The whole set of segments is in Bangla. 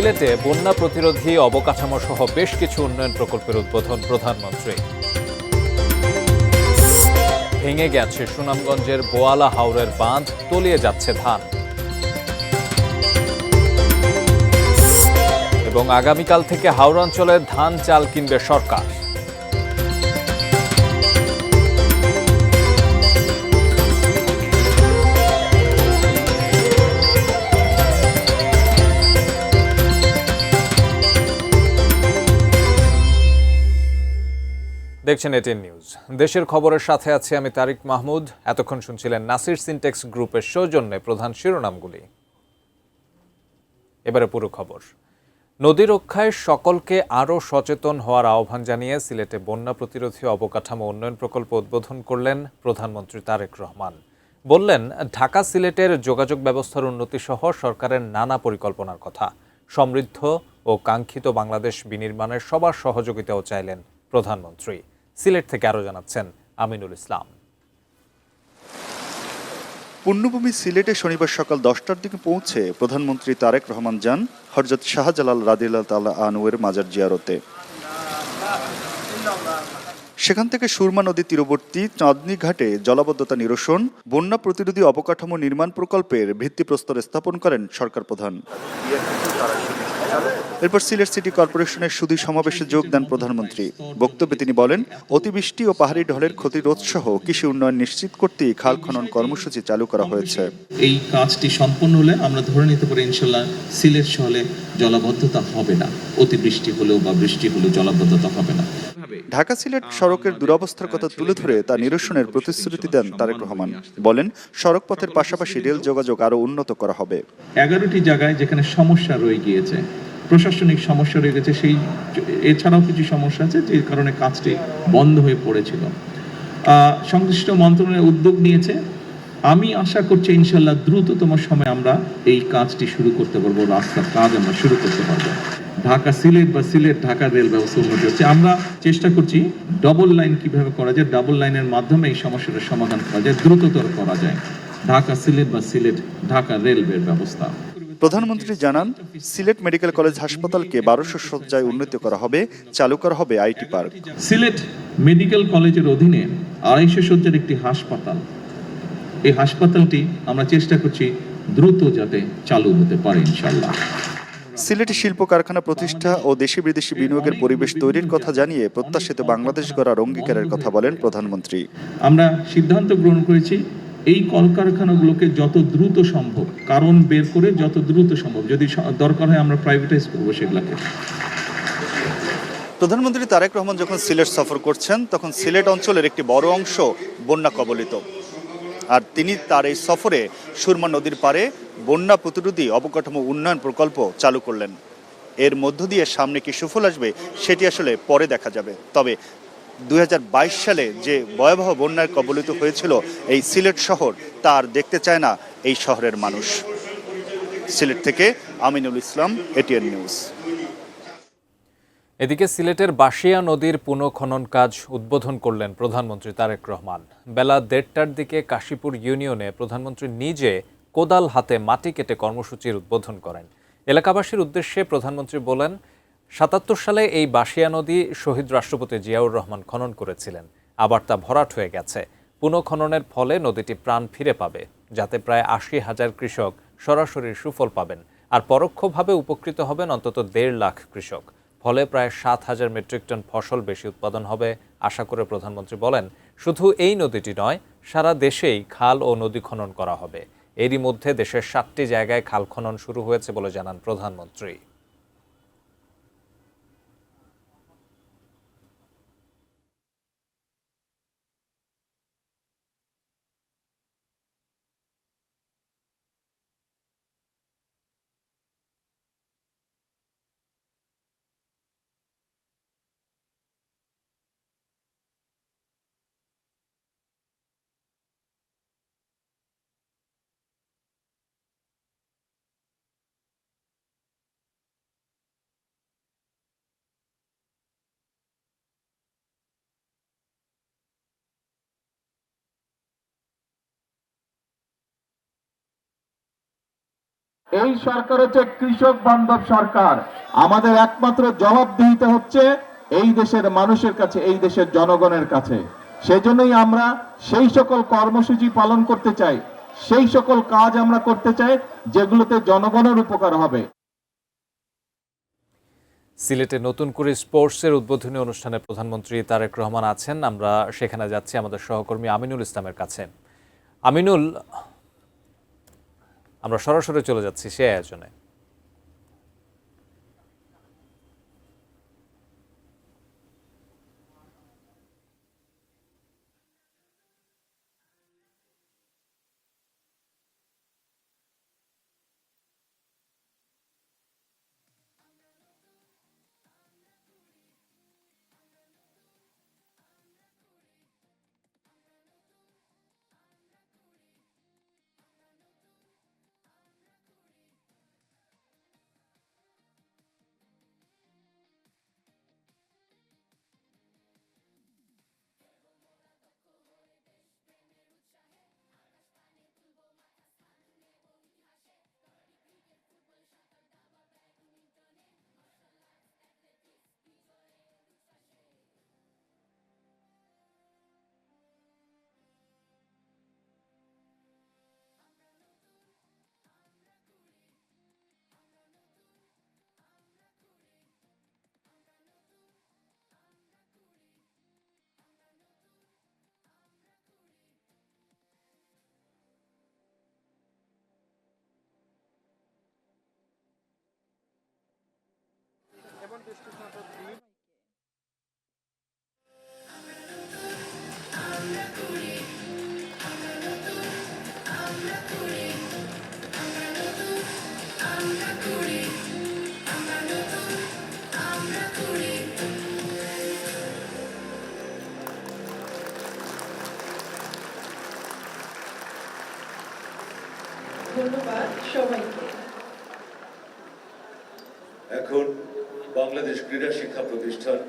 সিলেটে বন্যা প্রতিরোধী অবকাঠামো সহ বেশ কিছু উন্নয়ন প্রকল্পের উদ্বোধন প্রধানমন্ত্রী। ভেঙে গেছে সুনামগঞ্জের বোয়ালা হাওরের বাঁধ, তলিয়ে যাচ্ছে ধান। এবং আগামীকাল থেকে হাওর অঞ্চলে ধান চাল কিনবে সরকার। দেখছেন এটিএন নিউজ। দেশের খবরের সাথে আছি আমি তারিক মাহমুদ। এতক্ষণ শুনছিলেন নাসির সিনটেক্স গ্রুপের সৌজন্যে প্রধান শিরোনামগুলি। এবারে পুরো খবর। নদী রক্ষায় সকলকে আরও সচেতন হওয়ার আহ্বান জানিয়ে সিলেটে বন্যা প্রতিরোধী অবকাঠামো উন্নয়ন প্রকল্প উদ্বোধন করলেন প্রধানমন্ত্রী তারেক রহমান। বললেন, ঢাকা সিলেটের যোগাযোগ ব্যবস্থার উন্নতি সহ সরকারের নানা পরিকল্পনার কথা। সমৃদ্ধ ও কাঙ্ক্ষিত বাংলাদেশ বিনির্মাণের সবার সহযোগিতাও চাইলেন প্রধানমন্ত্রী। সিলেট থেকে আরও জানাচ্ছেন আমিনুল ইসলাম। পুণ্যভূমি সিলেটে শনিবার সকাল 10টার দিকে পৌঁছে প্রধানমন্ত্রী তারেক রহমান যান হযরত শাহজালাল রাদিয়াল্লাহু তাআলা আনহুর মাজার জিয়ারতে। সেখান থেকে সুরমা নদী তীরবর্তী চাঁদনী ঘাটে জলাবদ্ধতা নিরসন, বন্যা প্রতিরোধী অবকাঠামো নির্মাণ প্রকল্পের ভিত্তিপ্রস্তর স্থাপন করেন সরকার প্রধান। এরপর সিলেট সিটি কর্পোরেশনের সুধী সমাবেশে যোগ দেন প্রধানমন্ত্রী। বক্তব্যে তিনি বলেন, অতিবৃষ্টি ও পাহাড়ি ঢলের ক্ষতিরোধ সহ কৃষি উন্নয়ন নিশ্চিত করতেই খাল খনন কর্মসূচি চালু করা হয়েছে। এই কাজটি সম্পন্ন হলে আমরা ধরে নিতে পারি ইনশাল্লাহ সিলেট শহরে জলাবদ্ধতা হবে না। অতিবৃষ্টি হলেও বা বৃষ্টি হলেও জলাবদ্ধতা হবে না। ঢাকা সিলেট সড়কের দুরবস্থার কথা তুলে ধরে তা নিরসনের প্রতিশ্রুতি দেন তারেক রহমান। বলেন, সড়ক পথের পাশাপাশি রেল যোগাযোগ আরও উন্নত করা হবে। 11টি জায়গায় যেখানে সমস্যা রয়ে গিয়েছে, প্রশাসনিক সমস্যা রয়ে গেছে, সেই এছাড়াও কিছু সমস্যা আছে যে কারণে কাজটি বন্ধ হয়ে পড়েছিল। সংশ্লিষ্ট মন্ত্রণালয় উদ্যোগ নিয়েছে। আমি আশা করছি ইনশাল্লাহ দ্রুততম সময়ে আমরা এই কাজটি শুরু করতে পারবো, রাস্তার কাজ আমরা শুরু করতে পারবো। ঢাকা সিলেট বা সিলেট ঢাকা রেল ব্যবস্থা উন্নতি হচ্ছে। আমরা চেষ্টা করছি ডবল লাইন কিভাবে করা যায়, ডাবল লাইনের মাধ্যমে এই সমস্যাটার সমাধান করা যায়, দ্রুততর করা যায়। ঢাকা সিলেট বা সিলেট ঢাকা রেলওয়ের ব্যবস্থা। প্রধানমন্ত্রী জানান, সিলেট মেডিকেল কলেজ হাসপাতালকে 1200 শয্যায় উন্নীত করা হবে, চালু করা হবে আইটি পার্ক। সিলেট মেডিকেল কলেজের অধীনে 250 শয্যার একটি হাসপাতাল, এই হাসপাতালটি আমরা চেষ্টা করছি দ্রুত যাতে চালু হতে পারে ইনশাআল্লাহ। সিলেটে শিল্প কারখানা প্রতিষ্ঠা ও দেশি বিদেশি বিনিয়োগের পরিবেশ তৈরির কথা জানিয়ে প্রত্যাশিত বাংলাদেশ গড়ার অঙ্গীকারের কথা বলেন প্রধানমন্ত্রী। আমরা সিদ্ধান্ত গ্রহণ করেছি এই কলকারখানাগুলোকে যত দ্রুত সম্ভব কারণ বের করে যত দ্রুত সম্ভব, যদি দরকার হয় আমরা প্রাইভেটাইজ করবো সেগুলোকে। প্রধানমন্ত্রী তারেক রহমান যখন সিলেট সফর করছেন তখন সিলেট অঞ্চলের একটি বড় অংশ বন্যা কবলিত। আর তিনি তার এই সফরে সুরমা নদীর পাড়ে বন্যা প্রতিরোধী অবকাঠামো উন্নয়ন প্রকল্প চালু করলেন। এর মধ্য দিয়ে সামনে কি সুফল আসবে সেটি আসলে পরে দেখা যাবে। তবে 2022 সালে যে ভয়াবহ বন্যায় কবলিত হয়েছিল এই সিলেট শহর, তার দেখতে চায় না এই শহরের মানুষ। সিলেট থেকে আমিনুল ইসলাম, এটিএন নিউজ। এদিকে সিলেটের বাশিয়া নদীর পুনঃখনন কাজ উদ্বোধন করলেন প্রধানমন্ত্রী তারেক রহমান। বেলা 1:30টার দিকে কাশীপুর ইউনিয়নে প্রধানমন্ত্রী নিজে কোদাল হাতে মাটি কেটে কর্মসূচির উদ্বোধন করেন। এলাকাবাসীর উদ্দেশ্যে প্রধানমন্ত্রী বলেন, 77 সালে এই বাশিয়া নদী শহীদ রাষ্ট্রপতি জিয়াউর রহমান খনন করেছিলেন। আবার তা ভরাট হয়ে গেছে। পুনঃখননের ফলে নদীটি প্রাণ ফিরে পাবে, যাতে প্রায় 80,000 কৃষক সরাসরি সুফল পাবেন। আর পরোক্ষভাবে উপকৃত হবেন অন্তত 1.5 লাখ কৃষক। ফলে প্রায় 7,000 মেট্রিক টন ফসল বেশি উৎপাদন হবে আশা করে প্রধানমন্ত্রী বলেন, শুধু এই নদীটি নয়, সারা দেশেই খাল ও নদী খনন করা হবে। এরই মধ্যে দেশের 7টি জায়গায় খাল খনন শুরু হয়েছে বলে জানান প্রধানমন্ত্রী। এই সরকার হচ্ছে কৃষক বান্ধব সরকার। আমাদের একমাত্র জবাবদিহিতা হচ্ছে এই দেশের মানুষের কাছে, এই দেশের জনগণের কাছে। সেজন্যই আমরা সেই সকল কর্মসূচি পালন করতে চাই, সেই সকল কাজ আমরা করতে চাই যেগুলোতে জনগণের উপকার হবে। সিলেটে নতুন করে স্পোর্টসের উদ্বোধনী অনুষ্ঠানে প্রধানমন্ত্রী তারেক রহমান আছেন। আমরা সেখানে যাচ্ছি আমাদের সহকর্মী আমিনুল ইসলামের কাছে। আমিনুল, আমরা সরাসরি চলে যাচ্ছি সে আয়োজনে। ধন্যবাদ সবাইকে। এখন বাংলাদেশ ক্রীড়া শিক্ষা প্রতিষ্ঠান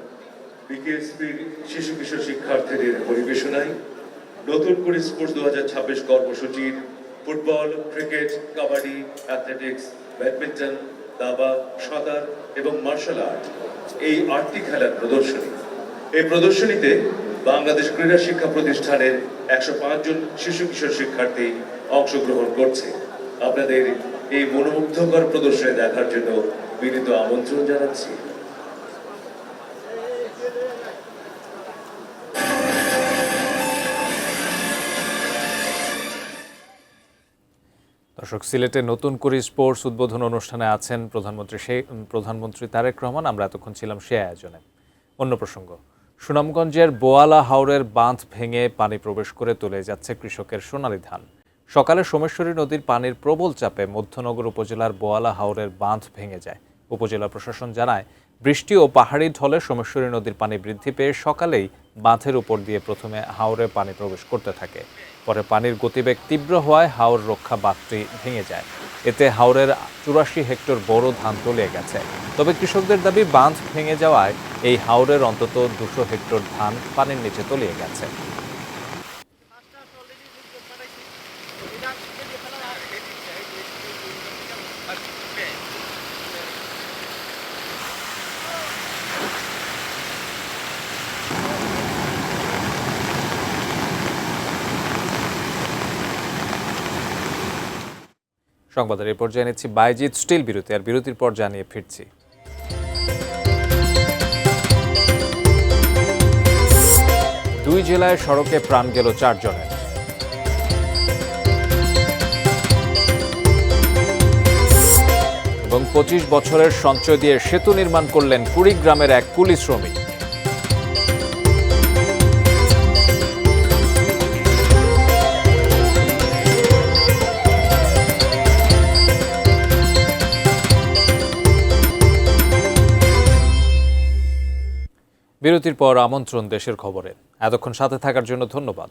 বিকেএসপির শিশু কিশোর শিক্ষার্থীদের পরিবেশনায় নতুন করে স্পোর্টস 2026 কর্মসূচির football, cricket, kabaddi, athletics, badminton, দাবা, সাঁতার এবং মার্শাল আর্ট এই 8টি খেলার প্রদর্শনী। এই প্রদর্শনীতে বাংলাদেশ ক্রীড়া শিক্ষা প্রতিষ্ঠানের 105 জন শিশু কিশোর শিক্ষার্থী অংশগ্রহণ করছে। আপনাদের এই মনোমুগ্ধকর প্রদর্শনী দেখার জন্য বিনীত আমন্ত্রণ জানাচ্ছি। দর্শক, সিলেটে নতুন করে স্পোর্টস উদ্বোধন অনুষ্ঠানে আছেন প্রধানমন্ত্রী তারেক রহমান। আমরা এতক্ষণ ছিলাম সে আয়োজনে। অন্য প্রসঙ্গ, সুনামগঞ্জের বোয়ালা হাওরের বাঁধ ভেঙে পানি প্রবেশ করে তুলে যাচ্ছে কৃষকের সোনালী ধান। সকালে সোমেশ্বরী নদীর পানির প্রবল চাপে মধ্যনগর উপজেলার বোয়ালা হাওরের বাঁধ ভেঙে যায়। উপজেলা প্রশাসন জানায়, বৃষ্টি ও পাহাড়ি ঢলে সোমেশ্বরী নদীর পানি বৃদ্ধি পেয়ে সকালেই বাঁধের উপর দিয়ে প্রথমে হাওরে পানি প্রবেশ করতে থাকে। পরে পানির গতিবেগ তীব্র হওয়ায় হাওর রক্ষা বাঁধটি ভেঙে যায়। এতে হাওরের 84 হেক্টর বড় ধান তলিয়ে গেছে। তবে কৃষকদের দাবি, বাঁধ ভেঙে যাওয়ায় এই হাওরের অন্তত 200 হেক্টর ধান পানির নিচে তলিয়ে গেছে। সংবাদের এই পর্যায়ে নিচ্ছি বাইজিৎ স্টিল বিরতি, আর বিরতির পর জানিয়ে ফিরছি। দুই জেলায় সড়কে প্রাণ গেল 4 জনের। এবং 25 বছরের সঞ্চয় দিয়ে সেতু নির্মাণ করলেন কুড়িগ্রামের এক কুলি শ্রমিক। বিরতির পর আমন্ত্রণ দেশের খবরে। এতক্ষণ সাথে থাকার জন্য ধন্যবাদ।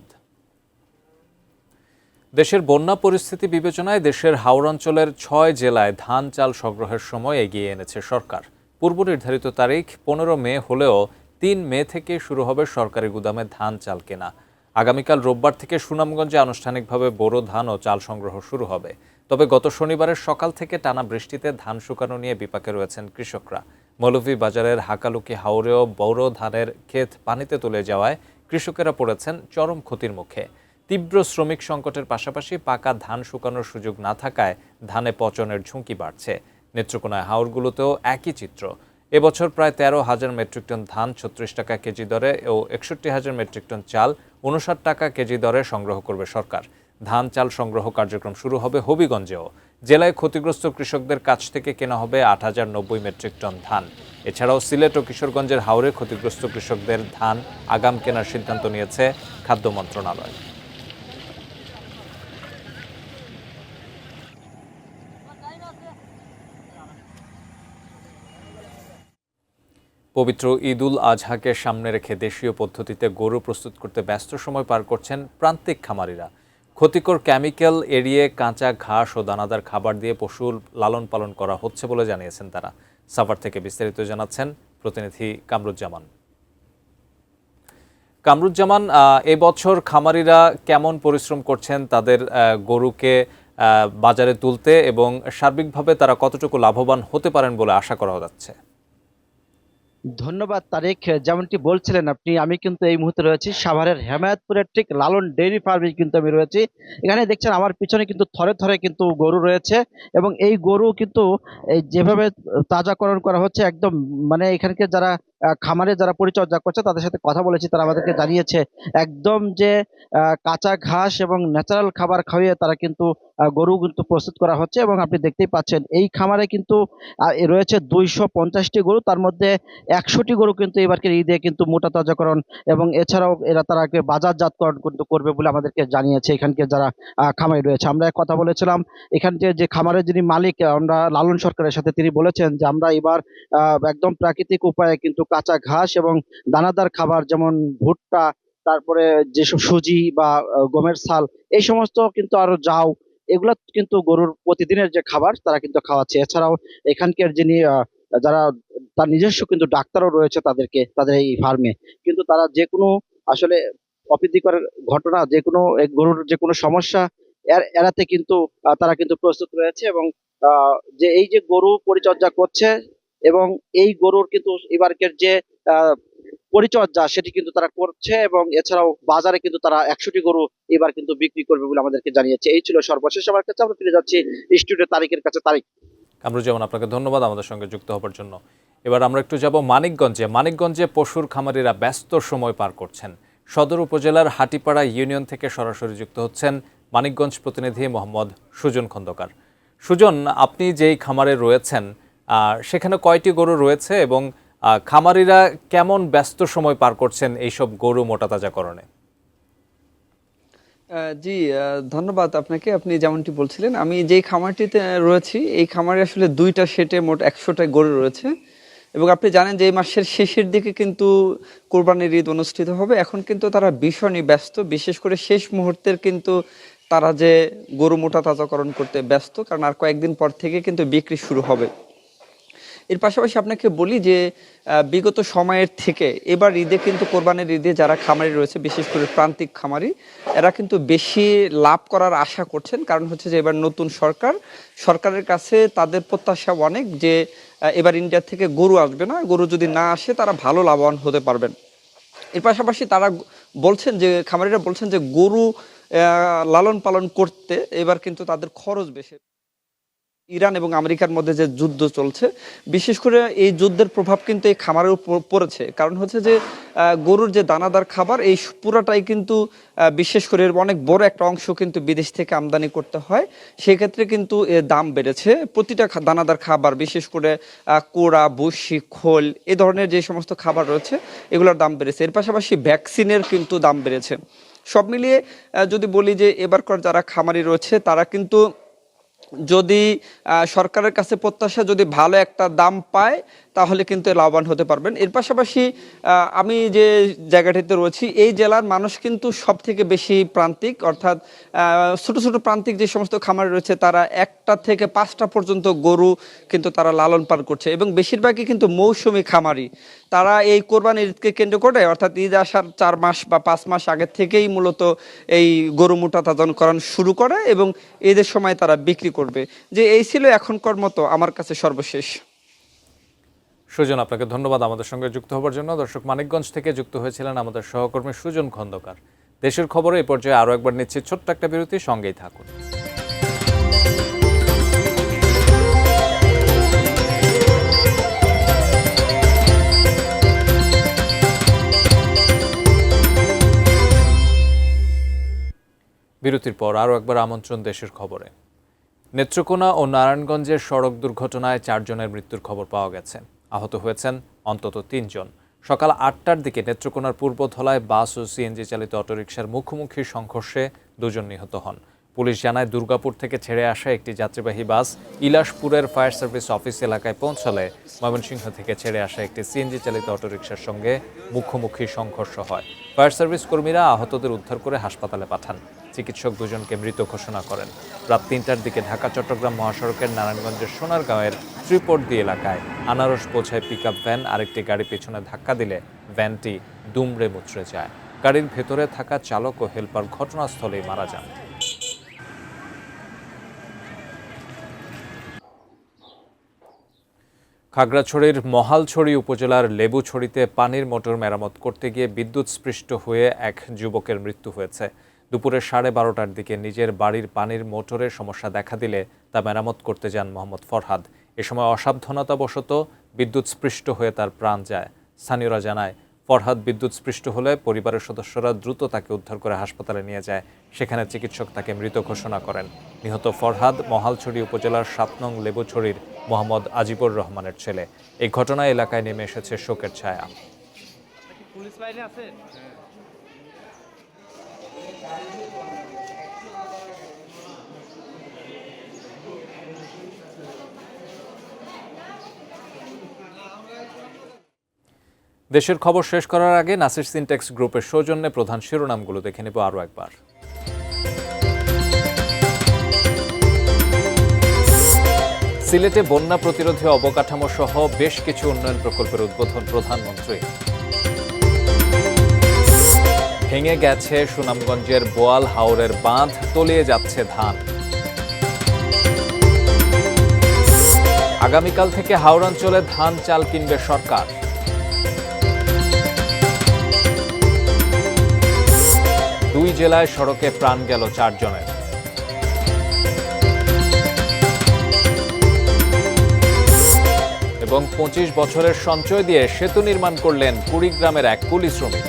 দেশের বন্যা পরিস্থিতি বিবেচনায় দেশের হাওড়াঞ্চলের 6 জেলায় ধান চাল সংগ্রহের সময় এগিয়ে এনেছে সরকার। পূর্ব নির্ধারিত তারিখ 15 মে হলেও 3 মে থেকে শুরু হবে সরকারি গুদামে ধান চাল কেনা। আগামীকাল রোববার থেকে সুনামগঞ্জে আনুষ্ঠানিকভাবে বোরো ধান ও চাল সংগ্রহ শুরু হবে। তবে গত শনিবারের সকাল থেকে টানা বৃষ্টিতে ধান শুকানো নিয়ে বিপাকে রয়েছেন কৃষকরা। মৌলভীবাজারের হাকালুকি হাওরেও বোরো ধানের ক্ষেত পানিতে তুলে যাওয়ায় কৃষকেরা পড়েছেন চরম ক্ষতির মুখে। তীব্র শ্রমিক সংকটের পাশাপাশি পাকা ধান শুকানোর সুযোগ না থাকায় ধানে পচনের ঝুঁকি বাড়ছে। নেত্রকোনায় হাওরগুলোতেও একই চিত্র। এবছর প্রায় 13,000 মেট্রিক টন ধান 36 টাকা কেজি দরে ও 61,000 মেট্রিক টন চাল 59 টাকা কেজি দরে সংগ্রহ করবে সরকার। ধান চাল সংগ্রহ কার্যক্রম শুরু হবে হবিগঞ্জেও। জেলায় ক্ষতিগ্রস্ত কৃষকদের কাছ থেকে কেনা হবে 8,090 মেট্রিক টন ধান। এছাড়াও সিলেট ও কিশোরগঞ্জের হাওরে ক্ষতিগ্রস্ত কৃষকদের ধান আগাম কেনার সিদ্ধান্ত নিয়েছে খাদ্য মন্ত্রণালয়। পবিত্র ঈদুল আজহাকে সামনে রেখে দেশীয় পদ্ধতিতে গরু প্রস্তুত করতে ব্যস্ত সময় পার করছেন প্রান্তিক খামারিরা। ক্ষতিকর কেমিক্যাল এড়িয়ে কাঁচা ঘাস ও দানাদার খাবার দিয়ে পশুর লালন পালন করা হচ্ছে বলে জানিয়েছেন তারা। সাভার থেকে বিস্তারিত জানাচ্ছেন প্রতিনিধি কামরুজ্জামান। কামরুজ্জামান, এবছর খামারিরা কেমন পরিশ্রম করছেন তাদের গরুকে বাজারে তুলতে, এবং সার্বিকভাবে তারা কতটুকু লাভবান হতে পারেন বলে আশা করা যাচ্ছে? ধন্যবাদ তারেক। যেমনটি বলছিলেন আপনি, আমি কিন্তু এই মুহূর্তে রয়েছি সাভারের হেমায়েতপুরের ঠিক লালন ডেইরি ফার্মে কিন্তু আমি রয়েছি। এখানে দেখছেন আমার পিছনে কিন্তু থরে থরে কিন্তু গরু রয়েছে, এবং এই গরু কিন্তু এই যেভাবে তাজাকরণ করা হচ্ছে একদম, মানে এখানকে যারা খামারে যারা পরিচর্যা করছে তাদের সাথে কথা বলেছি, তারা আমাদেরকে জানিয়েছে একদম যে কাঁচা ঘাস এবং ন্যাচারাল খাবার খাইয়ে তারা কিন্তু গরু কিন্তু প্রস্তুত করা হচ্ছে। এবং আপনি দেখতেই পাচ্ছেন এই খামারে কিন্তু রয়েছে 250টি গরু, তার মধ্যে 100টি গরু কিন্তু এবারকে ঈদে কিন্তু মোটা তাজাকরণ এবং এছাড়াও তারা বাজারজাতকরণ কিন্তু করবে বলে আমাদেরকে জানিয়েছে এখানকে যারা খামারি রয়েছে। আমরা কথা বলেছিলাম এখানকে যে খামারের যিনি মালিক, আমরা লালন সরকারের সাথে, তিনি বলেছেন যে আমরা এবার একদম প্রাকৃতিক উপায়ে কিন্তু কাঁচা ঘাস এবং দানাদার খাবার যেমন ভুট্টা, তারপরে যেসব সুজি বা গমের ছাল, এই সমস্ত কিন্তু আরো যাও, এগুলা কিন্তু গরুর প্রতিদিনের যে খাবার তারা কিন্তু খাওয়াচ্ছে। এছাড়াও এখানকার যিনি যারা তার নিজস্ব কিন্তু ডাক্তারও রয়েছে তাদের এই ফার্মে, কিন্তু তারা যে কোনো আসলে অপ্রীতিকর ঘটনা, যে কোনো গরুর যে কোনো সমস্যা এড়াতে কিন্তু তারা কিন্তু প্রস্তুত রয়েছে। এবং যে এই যে গরু পরিচর্যা করছে এবং এই গরুর কিন্তু এবারকের যে আহ পরিচর্যা সেটি কিন্তু তারা করছে, এবং এছাড়াও বাজারে কিন্তু তারা 100টি গরু এবার কিন্তু বিক্রি করবে বলে আমাদেরকে জানিয়েছে। এই ছিল সর্বশেষ আমার কাছে। আমরা ফিরে যাচ্ছি স্টুডিও তারিখের কাছে। তারিখ, কামরুজ্জামান, আপনাকে ধন্যবাদ আমাদের সঙ্গে যুক্ত হবার জন্য। এবার আমরা একটু যাব মানিকগঞ্জে পশুর খামারিরা ব্যস্ত সময় পার করছেন। সদর উপজেলার হাটিপাড়া ইউনিয়ন থেকে সরাসরি যুক্ত হচ্ছেন মানিকগঞ্জ প্রতিনিধি মোহাম্মদ সুজন খন্দকার। সুজন, আপনি যেই খামারে রয়েছেন সেখানে কয়টি গরু রয়েছে, এবং খামারিরা কেমন ব্যস্ত সময় পার করছেন এইসব গরু মোটা তাজাকরণে? জি, ধন্যবাদ আপনাকে। আপনি যেমনটি বলছিলেন, আমি যেই খামারটিতে রয়েছি এই খামারে আসলে 2টা সেটে মোট 100টা গরু রয়েছে, এবং আপনি জানেন যে এই মাসের শেষের দিকে কিন্তু কোরবানির ঈদ অনুষ্ঠিত হবে। এখন কিন্তু তারা ভীষণই ব্যস্ত, বিশেষ করে শেষ মুহূর্তের কিন্তু তারা যে গরু মোটা তাজাকরণ করতে ব্যস্ত, কারণ আর কয়েকদিন পর থেকে কিন্তু বিক্রি শুরু হবে। এর পাশাপাশি আপনাকে বলি যে বিগত সময়ের থেকে এবার ঈদে কিন্তু কোরবানির ঈদে যারা খামারি রয়েছে, বিশেষ করে প্রান্তিক খামারি, এরা কিন্তু বেশি লাভ করার আশা করছেন। কারণ হচ্ছে যে এবার নতুন সরকারের কাছে তাদের প্রত্যাশা অনেক যে এবার ইন্ডিয়া থেকে গরু আসবে না, গরু যদি না আসে তারা ভালো লাভবান হতে পারবেন। এর পাশাপাশি তারা বলছেন যে খামারিরা বলছেন যে গরু লালন পালন করতে এবার কিন্তু তাদের খরচ বেশি। ইরান এবং আমেরিকার মধ্যে যে যুদ্ধ চলছে, বিশেষ করে এই যুদ্ধের প্রভাব কিন্তু এই খামারের উপর পড়েছে। কারণ হচ্ছে যে গরুর যে দানাদার খাবার এই পুরাটাই কিন্তু বিশেষ করে অনেক বড় একটা অংশ কিন্তু বিদেশ থেকে আমদানি করতে হয়। সেক্ষেত্রে কিন্তু এর দাম বেড়েছে। প্রতিটা দানাদার খাবার, বিশেষ করে কোড়া, বসি, খোল, এ ধরনের যে সমস্ত খাবার রয়েছে এগুলোর দাম বেড়েছে। এর পাশাপাশি ভ্যাকসিনের কিন্তু দাম বেড়েছে। সব মিলিয়ে যদি বলি যে এবারকার যারা খামারি রয়েছে তারা কিন্তু যদি সরকারের কাছে প্রত্যাশা যদি ভালো একটা দাম পায় তাহলে কিন্তু লাভবান হতে পারবেন। এর পাশাপাশি আমি যে জায়গাটিতে রয়েছি এই জেলার মানুষ কিন্তু সব থেকে বেশি প্রান্তিক, অর্থাৎ ছোট ছোট প্রান্তিক যে সমস্ত খামার রয়েছে তারা 1টা থেকে 5টা পর্যন্ত গরু কিন্তু তারা লালন পালন করছে এবং বেশিরভাগই কিন্তু মৌসুমী খামারি। তারা এই কোরবানির ঈদকে কেন্দ্র করে অর্থাৎ ঈদ আসার 4 মাস বা 5 মাস আগে থেকেই মূলত এই গরু মোটাতাজাকরণ শুরু করে এবং ঈদের সময় তারা বিক্রি করবে। যে এই ছিল এখনকার মতো আমার কাছে সর্বশেষ। সুজন, আপনাকে ধন্যবাদ আমাদের সঙ্গে যুক্ত হবার জন্য। দর্শক, মানিকগঞ্জ থেকে যুক্ত হয়েছিলেন আমাদের সহকর্মী সুজন খন্দকার। দেশের খবরে এই পর্যায়ে আরও একবার নিচ্ছি ছোট্ট একটা বিরতি, সঙ্গেই থাকুন। বিরতির পর আরও একবার আমন্ত্রণ দেশের খবরে। নেত্রকোনা ও নারায়ণগঞ্জের সড়ক দুর্ঘটনায় 4 জনের মৃত্যুর খবর পাওয়া গেছে। আহত হয়েছেন অন্তত 3 জন। সকাল 8টার দিকে নেত্রকোনার পূর্বধলায় বাস ও সিএনজি চালিত অটোরিকশার মুখোমুখি সংঘর্ষে 2 জন নিহত হন। পুলিশ জানায়, দুর্গাপুর থেকে ছেড়ে আসা একটি যাত্রীবাহী বাস ইলাশপুরের ফায়ার সার্ভিস অফিস এলাকায় পৌঁছালে ময়মনসিংহ থেকে ছেড়ে আসা একটি সিএনজি চালিত অটোরিকশার সঙ্গে মুখোমুখি সংঘর্ষ হয়। ফায়ার সার্ভিস কর্মীরা আহতদের উদ্ধার করে হাসপাতালে পাঠান। চিকিৎসক 2 জনকে মৃত ঘোষণা করেন। রাত 3টার দিকে ঢাকা চট্টগ্রাম মহাসড়কের নারায়ণগঞ্জের সোনারগাঁওয়ের ত্রিপর্দি এলাকায় আনারস বোঝায় পিকআপ ভ্যান আরেকটি গাড়ি পেছনে ধাক্কা দিলে ভ্যানটি দুমড়ে মুচড়ে যায়। গাড়ির ভেতরে থাকা চালক ও হেলপার ঘটনাস্থলেই মারা যান। খাগড়াছড়ির মহালছড়ি উপজেলার লেবুছড়িতে পানির মোটর মেরামত করতে গিয়ে বিদ্যুৎস্পৃষ্ট হয়ে এক যুবকের মৃত্যু হয়েছে। দুপুরে 12:30টার দিকে নিজের বাড়ির পানির মোটরের সমস্যা দেখা দিলে তা মেরামত করতে যান মোহাম্মদ ফরহাদ। এ সময় অসাবধানতাবশত বিদ্যুৎস্পৃষ্ট হয়ে তার প্রাণ যায়। স্থানীয়রা জানায়, ফরহাদ বিদ্যুৎস্পৃষ্ট হলে পরিবারের সদস্যরা দ্রুত তাকে উদ্ধার করে হাসপাতালে নিয়ে যায়। সেখানে চিকিৎসক তাকে মৃত ঘোষণা করেন। নিহত ফরহাদ মহালছড়ি উপজেলার 7 নং লেবুছড়ির মোহাম্মদ আজিবুর রহমানের ছেলে। এই ঘটনায় এলাকায় নেমে এসেছে শোকের ছায়া। দেশের খবর শেষ করার আগে নাসির সিনটেক্স গ্রুপের সৌজন্যে প্রধান শিরোনামগুলো দেখে নেব আরও একবার। সিলেটে বন্যা প্রতিরোধে অবকাঠামো সহ বেশ কিছু উন্নয়ন প্রকল্পের উদ্বোধন প্রধানমন্ত্রী। ভেঙে গেছে সুনামগঞ্জের বোয়াল হাওরের বাঁধ, তলিয়ে যাচ্ছে ধান। আগামীকাল থেকে হাওড়াঞ্চলে ধান চাল কিনবে সরকার। দুই জেলায় সড়কে প্রাণ গেল 4 জনের। এবং 25 বছরের সঞ্চয় দিয়ে সেতু নির্মাণ করলেন কুড়িগ্রামের এক কুলি শ্রমিক।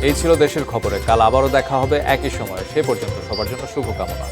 এই ছিল দেশের খবরে। কাল আবারও দেখা হবে একই সময়ে। সে পর্যন্ত সবার জন্য শুভকামনা।